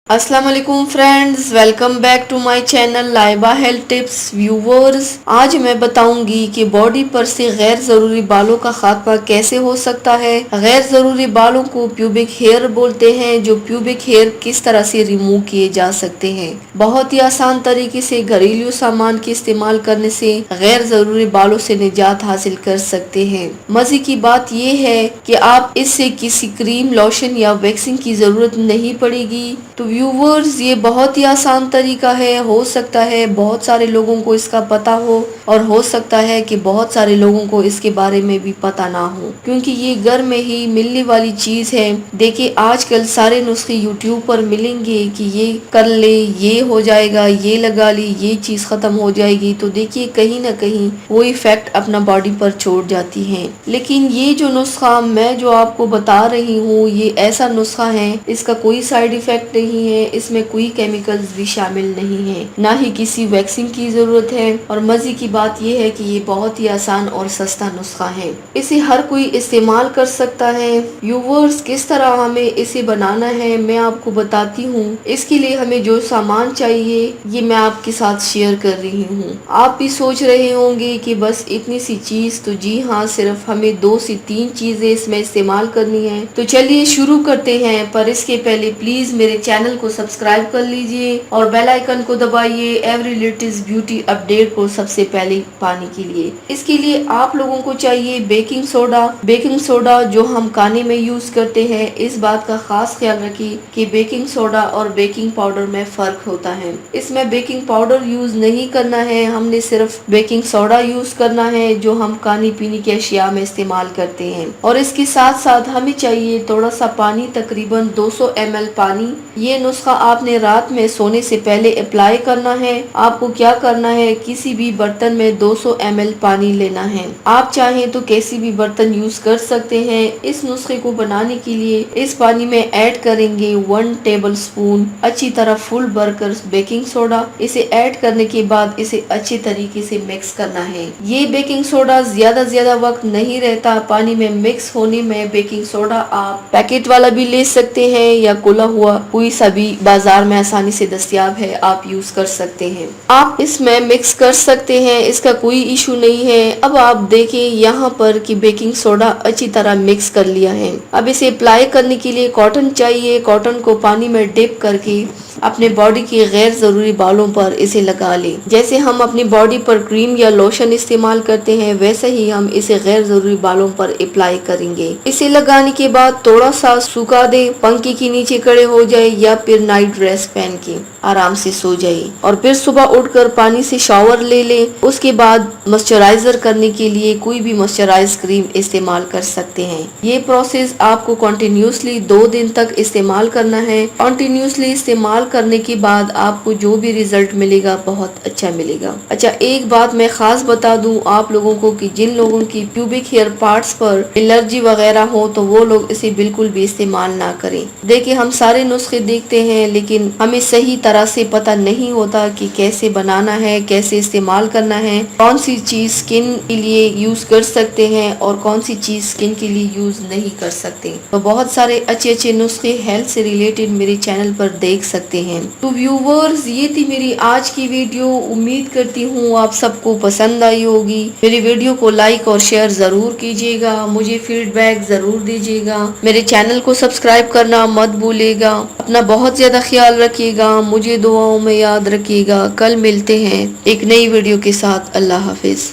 अस्सलाम वालेकुम friends, welcome back to my channel Laiba health tips viewers. आज मैं बताऊंगी कि बॉडी पर से गैर जरूरी बालों का खात्मा कैसे हो सकता है। गैर जरूरी बालों को प्यूबिक हेयर बोलते हैं, जो प्यूबिक हेयर किस तरह से रिमूव किए जा सकते हैं। बहुत ही आसान तरीके से घरेलू सामान के इस्तेमाल करने से गैर जरूरी बालों से निजात हासिल कर सकते हैं। मजे की बात यह है कि आप इससे किसी क्रीम, लोशन या वैक्सिंग की जरूरत नहीं पड़ेगी। तो व्यूवर्स, ये बहुत ही आसान तरीका है। हो सकता है बहुत सारे लोगों को इसका पता हो और हो सकता है कि बहुत सारे लोगों को इसके बारे में भी पता ना हो, क्योंकि ये घर में ही मिलने वाली चीज है। देखिए, आजकल सारे नुस्खे यूट्यूब पर मिलेंगे कि ये कर ले, ये हो जाएगा, ये लगा ली, ये चीज खत्म हो जाएगी। तो देखिए, कहीं ना कहीं वो इफेक्ट अपना बॉडी पर छोड़ जाती है। लेकिन ये जो नुस्खा मैं जो आपको बता रही हूँ, ये ऐसा नुस्खा है, इसका कोई साइड इफेक्ट नहीं है, इसमें कोई केमिकल्स भी शामिल नहीं है, ना ही किसी वैक्सीन की जरूरत है। और मजे की बात यह है कि ये बहुत ही आसान और सस्ता नुस्खा है, इसे हर कोई इस्तेमाल कर सकता है। व्यूवर्स, किस तरह हमें इसे बनाना है मैं आपको बताती हूँ। इसके लिए हमें जो सामान चाहिए ये मैं आपके साथ शेयर कर रही हूँ। आप भी सोच रहे होंगे कि बस इतनी सी चीज, तो जी हाँ, सिर्फ हमें 2 से 3 चीजें इसमें इस्तेमाल करनी है। तो चलिए शुरू करते हैं, पर इसके पहले प्लीज मेरे चैनल को सब्सक्राइब कर लीजिए और बेल आइकन को दबाइए एवरी लेटेस्ट ब्यूटी अपडेट को सबसे पहले पाने के लिए। इसके लिए आप लोगों को चाहिए बेकिंग सोडा। बेकिंग सोडा जो हम खाने में यूज करते हैं, इस बात का खास ख्याल रखिए कि बेकिंग सोडा और बेकिंग पाउडर में फर्क होता है। इसमें बेकिंग पाउडर यूज नहीं करना है, हमने सिर्फ बेकिंग सोडा यूज करना है, जो हम खाने पीने की अशिया में इस्तेमाल करते हैं। और इसके साथ साथ हमें चाहिए थोड़ा सा पानी, तकरीबन 200 ml पानी। ये नुस्खा आपने रात में सोने से पहले अप्लाई करना है। आपको क्या करना है, किसी भी बर्तन में 200 ml पानी लेना है। आप चाहें तो किसी भी बर्तन यूज कर सकते हैं। इस नुस्खे को बनाने के लिए इस पानी में ऐड करेंगे 1 टेबल स्पून अच्छी तरह फुल भरकर बेकिंग सोडा। इसे ऐड करने के बाद इसे अच्छे तरीके से मिक्स करना है। ये बेकिंग सोडा ज्यादा वक्त नहीं रहता पानी में मिक्स होने में। बेकिंग सोडा आप पैकेट वाला भी ले सकते हैं या खुला हुआ कोई सा भी बाजार में आसानी से दस्तयाब है, आप यूज कर सकते हैं। आप इसमें मिक्स कर सकते हैं, इसका कोई इशू नहीं है। अब आप देखें यहाँ पर कि बेकिंग सोडा अच्छी तरह मिक्स कर लिया है। अब इसे अप्लाई करने के लिए कॉटन चाहिए। कॉटन को पानी में डिप करके अपने बॉडी के गैर जरूरी बालों पर इसे लगा ले। जैसे हम अपनी बॉडी पर क्रीम या लोशन इस्तेमाल करते हैं, वैसे ही हम इसे गैर जरूरी बालों पर अप्लाई करेंगे। इसे लगाने के बाद थोड़ा सा सुखा दे, पंखे के नीचे खड़े हो जाए या फिर नाइट ड्रेस पहन के आराम से सो जाए और फिर सुबह उठकर पानी से शावर ले ले। उसके बाद मॉइस्चराइजर करने के लिए कोई भी मॉइस्चराइज क्रीम इस्तेमाल कर सकते हैं। ये प्रोसेस आपको कंटिन्यूसली 2 दिन तक इस्तेमाल करना है। कंटिन्यूसली इस्तेमाल करने के बाद आपको जो भी रिजल्ट मिलेगा बहुत अच्छा मिलेगा। अच्छा, एक बात मैं खास बता दूं आप लोगों को कि जिन लोगों की प्यूबिक हेयर पार्ट्स पर एलर्जी वगैरह हो, तो वो लोग इसे बिल्कुल भी इस्तेमाल ना करें। देखिए, हम सारे नुस्खे देखते हैं, लेकिन हमें सही तरह से पता नहीं होता कि कैसे बनाना है, कैसे इस्तेमाल करना है, कौन सी चीज स्किन के लिए यूज कर सकते हैं और कौन सी चीज स्किन के लिए यूज नहीं कर सकते। तो बहुत सारे अच्छे नुस्खे हेल्थ से रिलेटेड मेरे चैनल पर देख सकते हैं। तो व्यूवर्स, ये थी मेरी आज की वीडियो। उम्मीद करती हूँ आप सबको पसंद आई होगी। मेरी वीडियो को लाइक और शेयर जरूर कीजिएगा, मुझे फीडबैक जरूर दीजिएगा। मेरे चैनल को सब्सक्राइब करना मत भूलिएगा। अपना बहुत ज्यादा ख्याल रखिएगा, मुझे दुआओं में याद रखिएगा। कल मिलते हैं एक नई वीडियो के साथ। अल्लाह हाफिज।